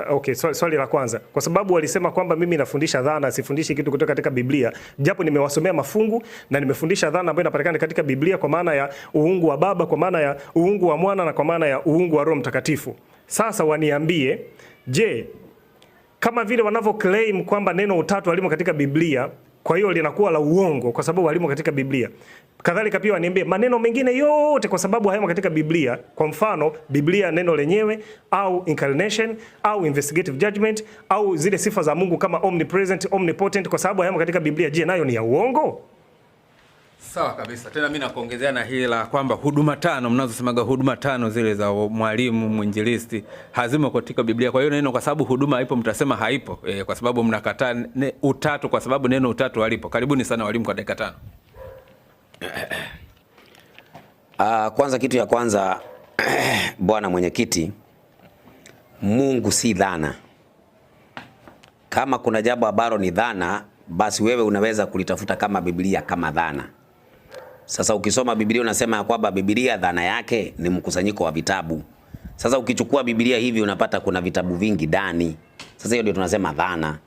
Okay, swali la kwanza. Kwa sababu walisema kwamba mimi nafundisha dhana, sifundishi kitu kutoka katika Biblia. Japo nimewasomea mafungu na nimefundisha dhana ambayo inapatikana katika Biblia kwa maana ya uungu wa Baba, kwa maana ya uungu wa Mwana na kwa maana ya uungu wa Roho Mtakatifu. Sasa waniambie, je, kama vile wanavyo claim kwamba neno utatu walimo katika Biblia, kwa hiyo linakuwa la uongo kwa sababu walimo katika Biblia. Kadhalika pia waniambie maneno mengine yote kwa sababu hayamo katika Biblia. Kwa mfano, Biblia neno lenyewe au incarnation au investigative judgment au zile sifa za Mungu kama omnipresent, omnipotent kwa sababu hayamo katika Biblia. Je, nayo ni ya uongo? Sawa kabisa. Tena mimi nakuongezea na hili la kwamba huduma tano mnazosemaga huduma tano zile za mwalimu mwinjilisti hazimo katika Biblia. Kwa hiyo neno kwa sababu huduma haipo mtasema haipo. Kwa sababu mnakataa utatu kwa sababu neno utatu halipo. Karibuni sana walimu kwa dakika 5. Kwanza kitu ya kwanza Bwana mwenyekiti, Mungu si dhana. Kama kuna jambo ambalo ni dhana, basi wewe unaweza kulitafuta kama Biblia kama dhana. Sasa ukisoma Biblia unasema kwamba Biblia dhana yake ni mkusanyiko wa vitabu. Sasa ukichukua Biblia hivi unapata kuna vitabu vingi ndani. Sasa hiyo ndio tunasema dhana.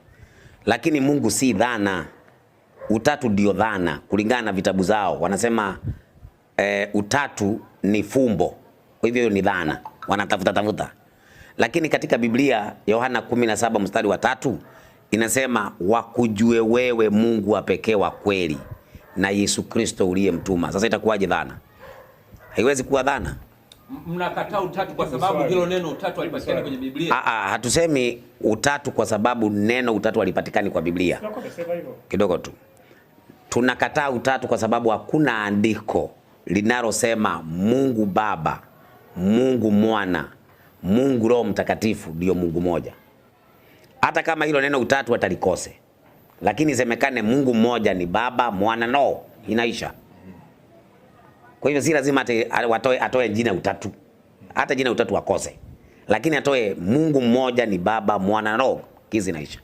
Lakini Mungu si dhana. Utatu ndio dhana kulingana na vitabu zao. Wanasema utatu ni fumbo. Kwa hivyo ni dhana. Wanatafuta. Lakini katika Biblia Yohana 17 mstari wa 3 inasema wakujue wewe Mungu wa pekee wa kweli na Yesu Kristo uliyemtuma. Sasa itakuwaje dhana? Haiwezi kuwa dhana. Mnakataa utatu kwa sababu hilo neno utatu halipatikani kwenye Biblia. Hatusemi utatu kwa sababu neno utatu halipatikani kwa Biblia. Kidogo tu. Tunakataa utatu kwa sababu hakuna andiko linalosema Mungu Baba, Mungu Mwana, Mungu Roho Mtakatifu ndio Mungu moja. Hata kama hilo neno utatu watalikose. Lakini semekane Mungu mmoja ni Baba, Mwana, no, inaisha. Kwa hivyo si lazima atoe jina utatu. Hata jina utatu wakose. Lakini atoe Mungu mmoja ni Baba, Mwana, no, kizi inaisha.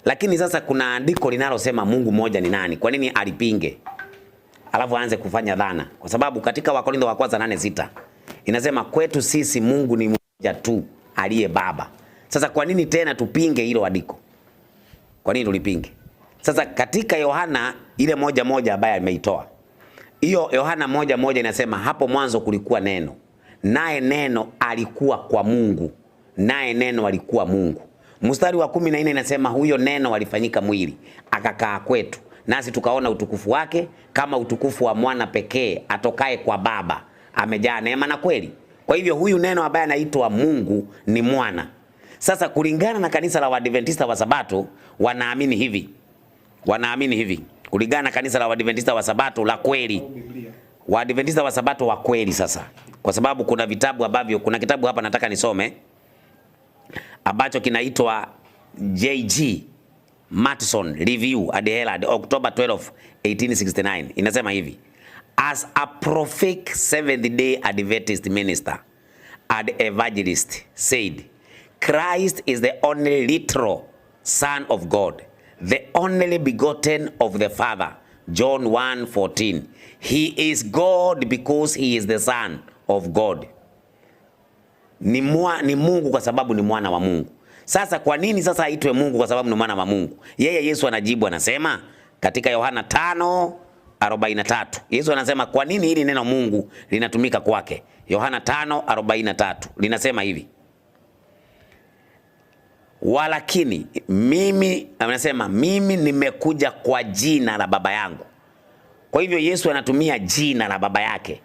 Lakini sasa kuna andiko linalosema Mungu mmoja ni nani? Kwa nini alipinge? Alafu aanze kufanya dhana. Kwa sababu katika Wakorintho wa kwanza 8:6 inasema kwetu sisi Mungu ni mmoja tu aliye Baba. Sasa kwa nini tena tupinge hilo andiko? Kwa nini tulipinge? Sasa katika Yohana ile 1:1 ambaye ameitoa. Hiyo Yohana 1:1 inasema hapo mwanzo kulikuwa neno. Naye neno alikuwa kwa Mungu. Naye neno alikuwa Mungu. Mstari wa 14 inasema huyo neno alifanyika mwili, akakaa kwetu. Nasi tukaona utukufu wake kama utukufu wa mwana pekee atokaye kwa Baba. Amejaa neema na kweli. Kwa hivyo huyu neno ambaye anaitwa Mungu ni mwana. Sasa kulingana na kanisa la Waadventista wa Sabato wanaamini hivi. Kulingana na kanisa la Waadventista wa Sabato la kweli. Waadventista wa Sabato wa kweli sasa. Kwa sababu kuna vitabu ambavyo kuna kitabu hapa nataka nisome ambacho kinaitwa J.G. Matheson Review Adelaide October 12, 1869. Inasema hivi. As a prophetic Seventh-day Adventist minister and evangelist said, Christ is the only literal Son of God, the only begotten of the Father. John 1:14. He is God because he is the Son of God. Ni Mungu kwa sababu ni mwana wa Mungu. Sasa kwa nini sasa aitwe Mungu kwa sababu ni mwana wa Mungu? Yeye Yesu anajibu anasema katika Yohana 5:43. Yesu anasema kwa nini hili neno Mungu linatumika kwake? Yohana 5:43 linasema hivi. Walakini mimi anasema mimi nimekuja kwa jina la Baba yangu. Kwa hivyo Yesu anatumia jina la Baba yake.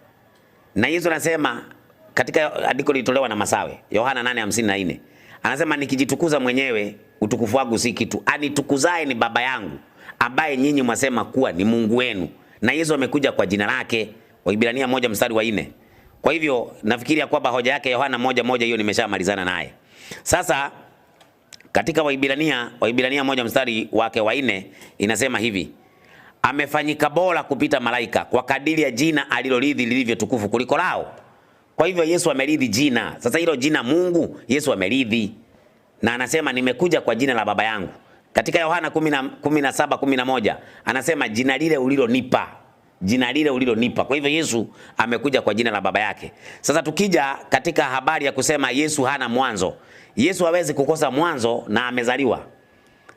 Na Yesu anasema katika andiko lilitolewa na Masawe, Yohana 8:54. Anasema nikijitukuza mwenyewe utukufu wangu si kitu. Anitukuzaye ni Baba yangu ambaye nyinyi mwasema kuwa ni Mungu wenu. Na Yesu amekuja kwa jina lake. Waibrania 1 mstari wa 4. Kwa hivyo nafikiria kwamba hoja yake Yohana 1:1 hiyo nimeshamalizana naye. Sasa katika Waibrania 1 mstari wake wa 4 inasema hivi. Amefanyika bora kupita malaika kwa kadiri ya jina alilorithi lilivyo tukufu kuliko lao. Kwa hivyo Yesu amerithi jina. Sasa hilo jina Mungu Yesu amerithi. Na anasema nimekuja kwa jina la Baba yangu. Katika Yohana 17:11 anasema jina lile ulilonipa. Jina lile ulilonipa. Kwa hivyo Yesu amekuja kwa jina la Baba yake. Sasa tukija katika habari ya kusema Yesu hana mwanzo. Yesu hawezi kukosa mwanzo na amezaliwa.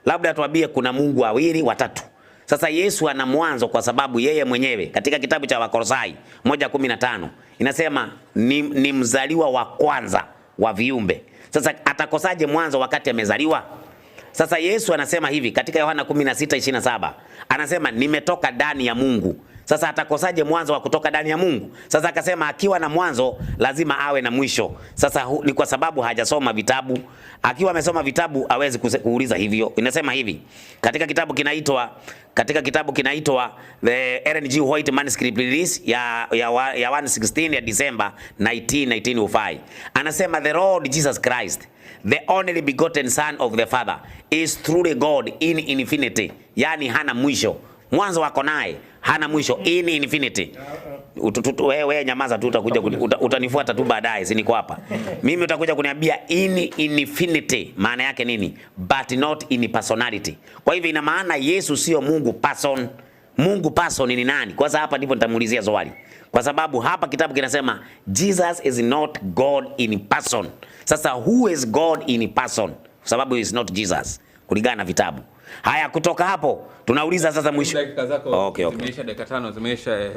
Labda tuambie kuna Mungu wawili watatu. Sasa Yesu ana mwanzo kwa sababu yeye mwenyewe katika kitabu cha Wakolosai 1:15 inasema ni mzaliwa wa kwanza wa viumbe. Sasa atakosaje mwanzo wakati amezaliwa? Sasa Yesu anasema hivi katika Yohana 16:27 anasema nimetoka ndani ya Mungu. Sasa atakosaje mwanzo wa kutoka ndani ya Mungu? Sasa akasema akiwa na mwanzo lazima awe na mwisho. Sasa ni kwa sababu hajasoma vitabu. Akiwa amesoma vitabu hawezi kuuliza hivyo. Inasema hivi katika kitabu kinaitwa the Ellen G. White Manuscript Release ya 116 ya December 1905. Anasema the Lord Jesus Christ, the only begotten Son of the Father, is truly God in infinity. Yani hana mwisho. Mwanzo wako naye hana mwisho in infinity. Wewe nyamaza tu, utakuja utanifuata tu baadaye, si niko hapa. Mimi utakuja kuniambia in infinity maana yake nini? But not in personality. Kwa hivyo ina maana Yesu sio Mungu person. Mungu person ni nani? Kwanza hapa ndipo nitamuulizia swali. Kwa sababu hapa kitabu kinasema Jesus is not God in person. Sasa who is God in person? Kwa sababu he is not Jesus kulingana na vitabu. Haya, kutoka hapo tunauliza sasa mwisho. Dakika zako okay. Zimeisha dakika 5 zimeisha.